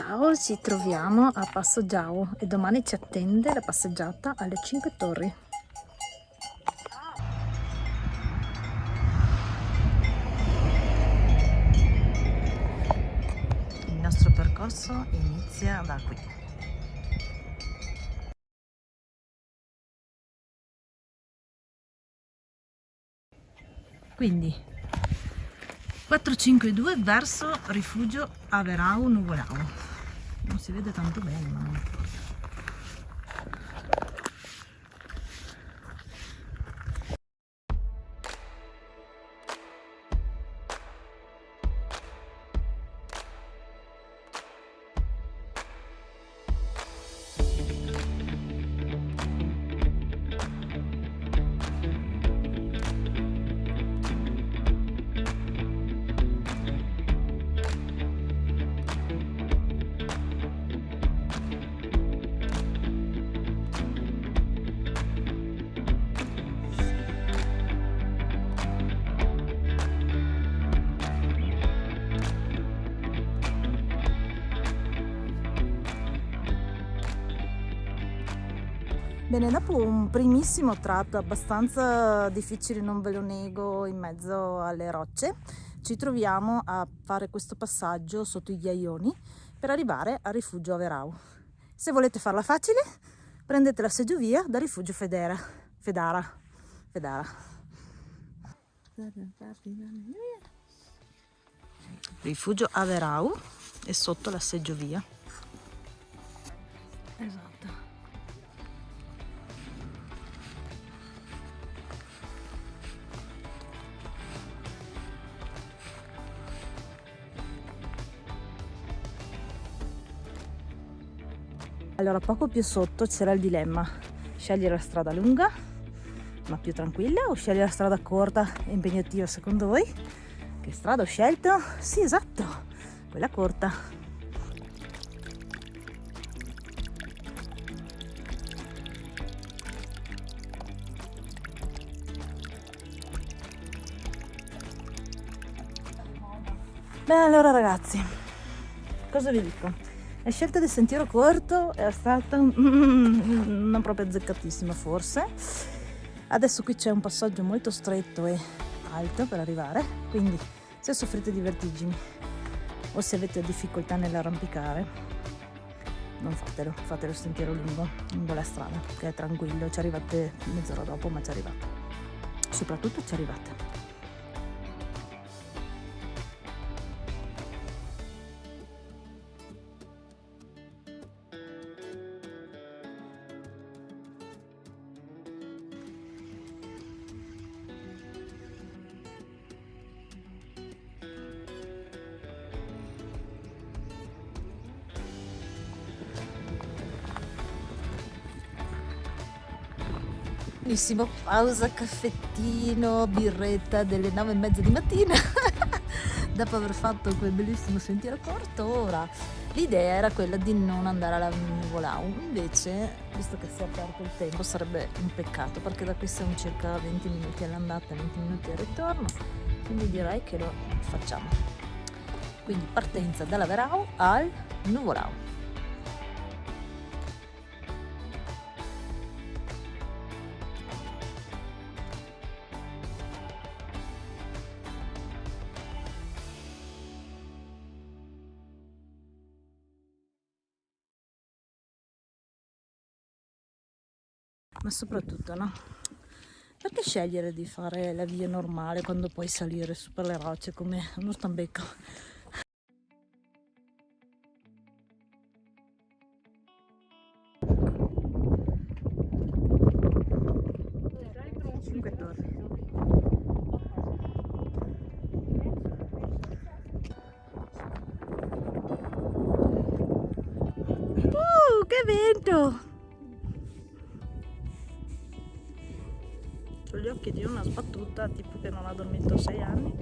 Ciao, ci troviamo a Passo Giao e domani ci attende la passeggiata alle 5 Torri. Il nostro percorso inizia da qui. Quindi 452 verso rifugio Averau Nuvolau. Non si vede tanto bene, ma non importa. Bene, dopo un primissimo tratto abbastanza difficile, non ve lo nego, in mezzo alle rocce, ci troviamo a fare questo passaggio sotto i ghiaioni per arrivare al rifugio Averau. Se volete farla facile, prendete la seggiovia da rifugio Fedara. Rifugio Averau è sotto la seggiovia. Esatto. Allora, poco più sotto c'era il dilemma: scegliere la strada lunga ma più tranquilla o scegliere la strada corta e impegnativa. Secondo voi che strada ho scelto? Sì, esatto, quella corta. Beh, allora ragazzi, cosa vi dico? La scelta del sentiero corto è stata non proprio azzeccatissima forse. Adesso qui c'è un passaggio molto stretto e alto per arrivare, quindi se soffrite di vertigini o se avete difficoltà nell'arrampicare, non fatelo, fate lo sentiero lungo la strada, che è tranquillo, ci arrivate mezz'ora dopo, ma ci arrivate. Soprattutto ci arrivate. Benissimo, pausa, caffettino, birretta delle 9:30 di mattina. Dopo aver fatto quel bellissimo sentiero corto, ora l'idea era quella di non andare alla Nuvolau. Invece, visto che si è aperto il tempo, sarebbe un peccato, perché da qui siamo circa 20 minuti all'andata e 20 minuti al ritorno, quindi direi che lo facciamo. Quindi partenza dalla Verau al Nuvolau. Ma soprattutto, no? Perché scegliere di fare la via normale quando puoi salire su per le rocce come uno stambecco? Cinque torri. Che vento! Con gli occhi di una sbattuta, tipo che non ha dormito 6 anni.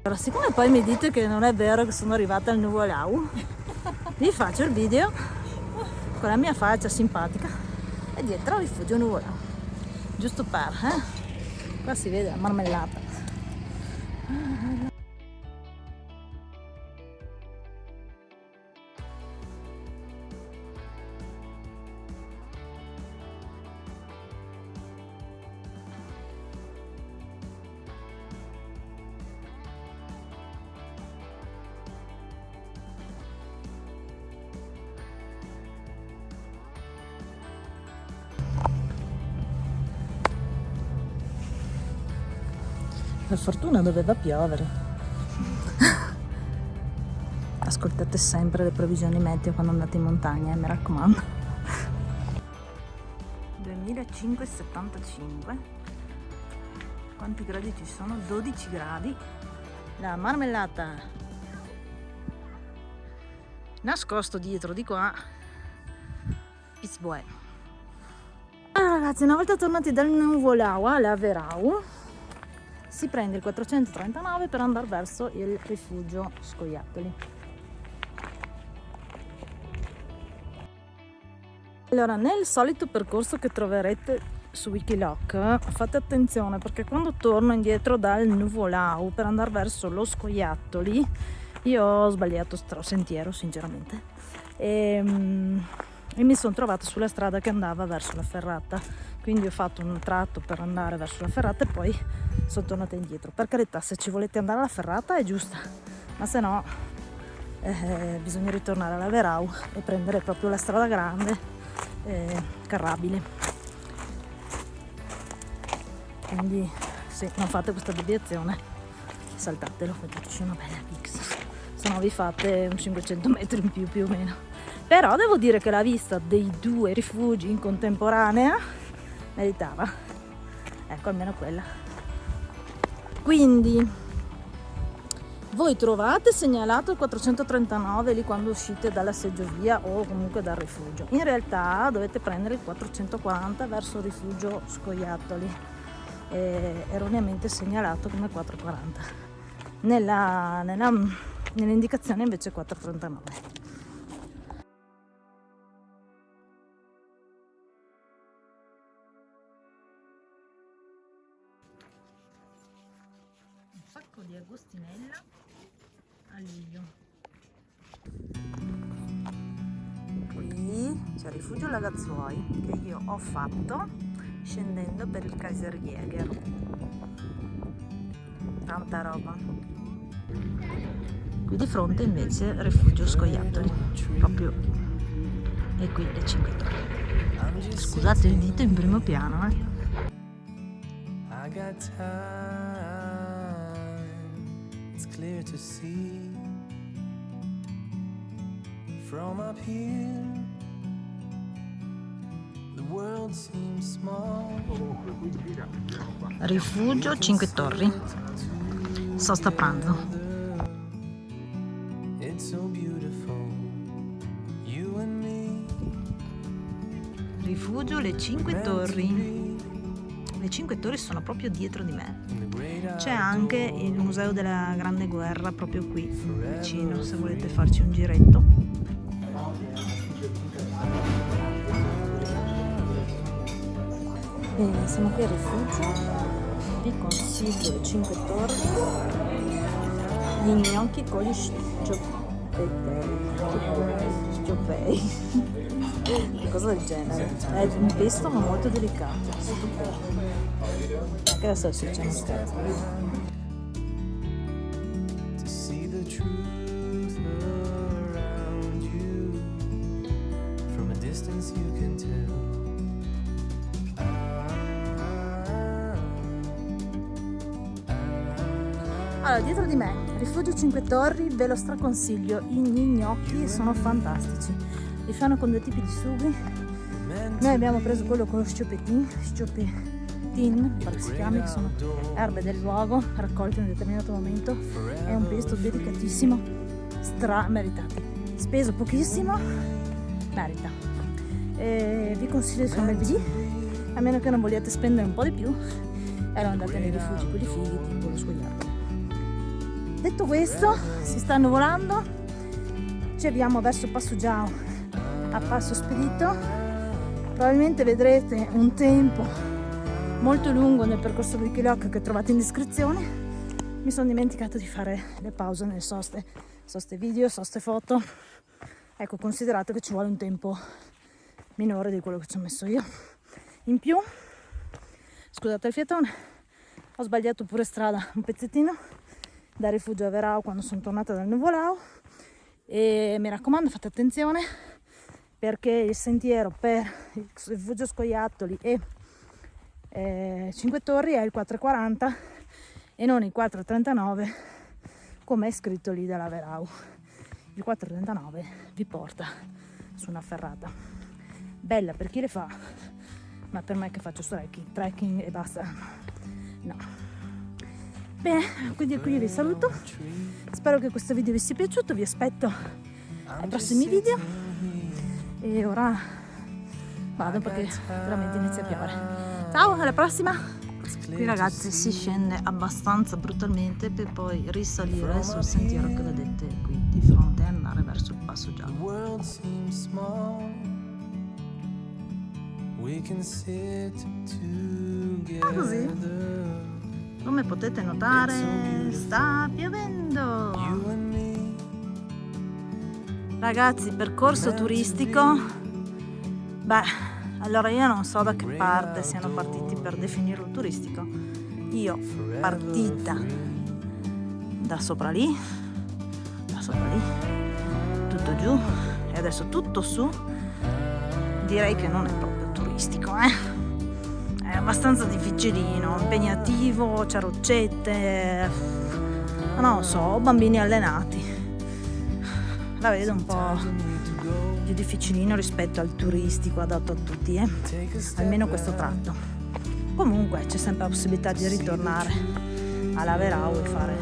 Allora, siccome poi mi dite che non è vero che sono arrivata al Nuvolau, vi faccio il video con la mia faccia simpatica e dietro il rifugio Nuvolau, giusto per, qua si vede la marmellata. Per fortuna doveva piovere. Ascoltate sempre le previsioni meteo quando andate in montagna, mi raccomando. 2575. Quanti gradi ci sono? 12 gradi. La marmellata nascosto dietro di qua. It's bueno. Allora ragazzi, una volta tornati dal Nuvolau alla Verau, si prende il 439 per andare verso il rifugio Scoiattoli. Allora, nel solito percorso che troverete su Wikiloc, fate attenzione perché quando torno indietro dal Nuvolau per andare verso lo Scoiattoli, io ho sbagliato sentiero sinceramente e mi sono trovata sulla strada che andava verso la ferrata, quindi ho fatto un tratto per andare verso la ferrata e poi sono tornata indietro. Per carità, se ci volete andare alla ferrata è giusta, ma se no bisogna ritornare alla Verau e prendere proprio la strada grande carrabile. Quindi se non fate questa deviazione saltatelo, metteteci una bella X, se no vi fate un 500 metri in più o meno. Però devo dire che la vista dei due rifugi in contemporanea meritava, ecco, almeno quella. Quindi voi trovate segnalato il 439 lì quando uscite dalla seggiovia o comunque dal rifugio. In realtà dovete prendere il 440 verso il rifugio Scoiattoli, erroneamente segnalato come 440. Nell'indicazione invece 439. Sacco di agostinella a luglio. Qui c'è il rifugio Lagazzuoi che io ho fatto scendendo per il Kaiserjäger. Tanta roba. Qui di fronte invece il rifugio Scoiattoli, proprio, e qui le 5 torri. Scusate il dito in primo piano, It's clear to see from up here the world seems small. Rifugio 5 Torri, sosta pranzo. It's so beautiful, you and me. Rifugio le 5 Torri. Le 5 torri sono proprio dietro di me. C'è anche il museo della Grande Guerra proprio qui vicino, se volete farci un giretto. Bene, siamo qui al rifugio. Vi consiglio le 5 torri, gli gnocchi con gli sciopei. Cosa del genere, è un pesto ma molto delicato, stupendo, anche la salsiccia non scherzo. To see the truth around you, from a distance you can tell. Allora, dietro di me, rifugio 5 Torri, ve lo straconsiglio, i gnocchi sono fantastici, li fanno con due tipi di sughi. Noi abbiamo preso quello con lo scioppetin, mi pare che si chiami, che sono erbe del luogo raccolte in un determinato momento. È un pesto delicatissimo, meritato, speso pochissimo, merita. Vi consiglio di fare un bel PD, a meno che non vogliate spendere un po' di più, e allora andate nei rifugi quelli fighi tipo lo Scoiattoli. Detto questo, si sta nuvolando, ci avviamo verso Passo Giao a passo spedito. Probabilmente vedrete un tempo molto lungo nel percorso di Kilok che trovate in descrizione. Mi sono dimenticata di fare le pause nelle soste video, soste foto. Ecco, considerate che ci vuole un tempo minore di quello che ci ho messo io. In più, scusate il fiatone, ho sbagliato pure strada un pezzettino da Rifugio a Verao quando sono tornata dal Nuvolao, e mi raccomando fate attenzione perché il sentiero per il Rifugio Scoiattoli e Cinque Torri è il 4,40 e non il 4,39 come è scritto lì dalla Verao. Il 4,39 vi porta su una ferrata bella per chi le fa, ma per me che faccio trekking e basta no. Bene, quindi qui vi saluto, spero che questo video vi sia piaciuto, vi aspetto ai prossimi video e ora vado perché veramente inizia a piovere. Ciao, alla prossima! Qui ragazzi si scende abbastanza brutalmente per poi risalire sul sentiero che vedete qui di fronte e andare verso il Passo Giao. Così, come potete notare, sta piovendo. Ragazzi, percorso turistico. Beh, allora io non so da che parte siano partiti per definirlo turistico. Io partita da sopra lì, tutto giù e adesso tutto su, direi che non è proprio turistico, È abbastanza difficilino, impegnativo, c'è roccette, non lo so, bambini allenati. La vedo un po' più difficilino rispetto al turistico adatto a tutti, almeno questo tratto. Comunque c'è sempre la possibilità di ritornare alla Verao e fare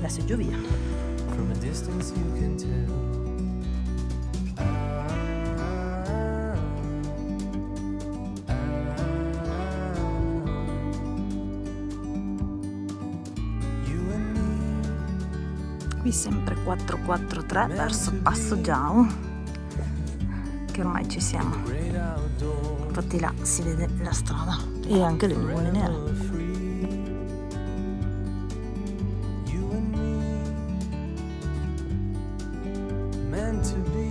la seggiovia. Qui sempre 443 verso Passo Giao, che ormai ci siamo, infatti là si vede la strada e anche le nuvole nere. Meant to be